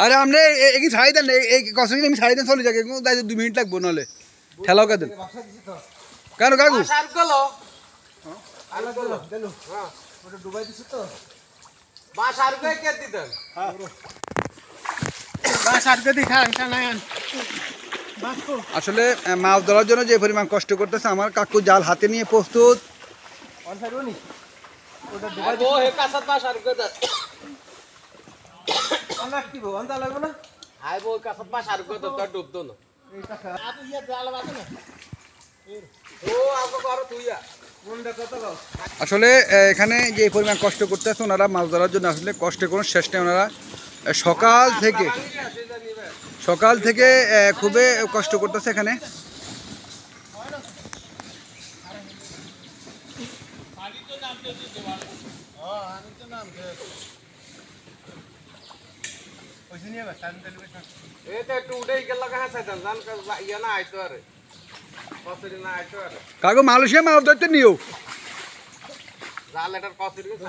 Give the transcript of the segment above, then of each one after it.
আরে আমরা এই ছাড়ি দেন এই কষ্ট আমি ছাড়ি দেন চলে যাকে 2 মিনিট লাগবো নাহলে ঠেলাও কে দেন কেন কাকু আসলে মাছ ধরার জন্য যে পরিমাণ কষ্ট করতেছে আমার কাকু জাল হাতে নিয়ে প্রস্তুত আসলে এখানে যে পরিমাণ কষ্ট করতেছে ওনারা মাছ ধরার জন্য আসলে কষ্টের কোনো শেষ নেই ওনারা সকাল থেকে খুবই কষ্ট করতেছে এখানে কাকু মালয়েশিয়া মাছ ধরতে নিও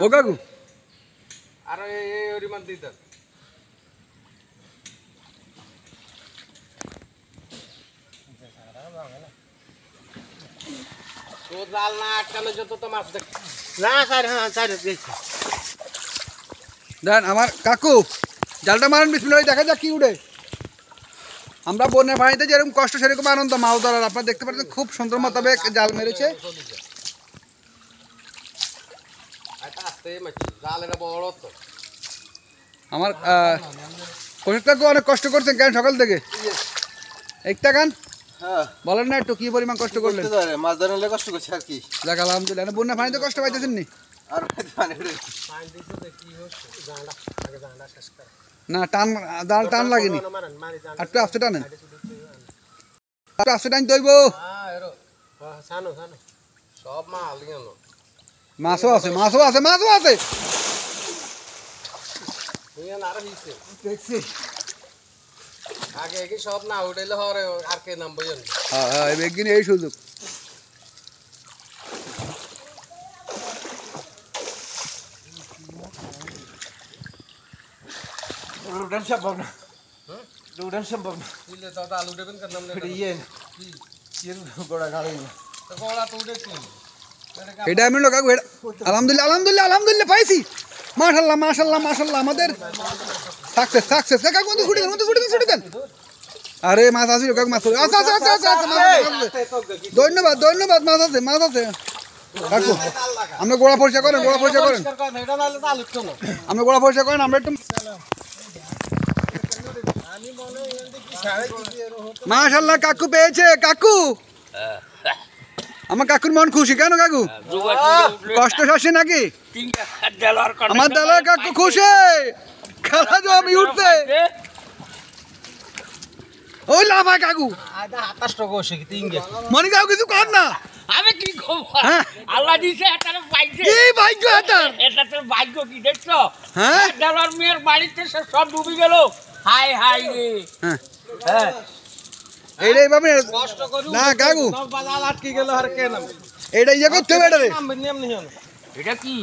ও কাকু আর জাল না আটকানো যত তো মাছ দেখ না দেন আমার কাকু জালটা মারেন বিসমিল্লাহ দেখা যাক কি উঠে আমরা বন্যার পানিতে যেরকম কষ্ট সেরকম আনন্দ মাছ ধরার আপনারা দেখতে পাচ্ছেন খুব সুন্দর মোতাবেক জাল মেরেছে আমার কাকু অনেক কষ্ট করছেন কেন সকাল থেকে একটা গান বলেন না একটু কি পরিমাণ কষ্ট করলেন মাছ ধরলে কষ্ট করছে আর কি যাক আলহামদুলিল্লাহ বন্যা পানিতে কষ্ট পাইতেছেন নি না টান লাগেনি একটু আস্তে টানেন আস্তে টান দইব মাছও আছে সব না উঠাইলে হরে আর কে নাম বইন এই সুযোগ আলহামদুলিল্লাহ পাইছি মাশাআল্লাহ আমাদের সাকসেস কাকু ছুটি দেন আরে মাছ আছে কাকু মাছ আচ্ছা ধন্যবাদ মাছ আছে কাকু আমরা গোড়া পরিষ্কার করেন আমরা একটু মাশাআল্লাহ কাকু পেয়েছে কাকু আমার কাকুর মন খুশি কেন কাকু কষ্ট শাসে নাকি আমার দালার কাকু খুশি খেলা তো আমি উঠতে ওই লাভা কাকু মনি কাকু কিছু কর না আমি কি আল্লাহ দিছে এটা পাইছে এই ভাগ্য এটা তোর ভাগ্য কি দেখছো হ্যাঁ ডালার মেয়ের বাড়িতে সব ডুবে গেল হাই রে হ্যাঁ এইটাই ভাবে কষ্ট করি না কাকু বাজার আটকে গেল আর কেন এইটা ইয়ে করতে হবে এটা কি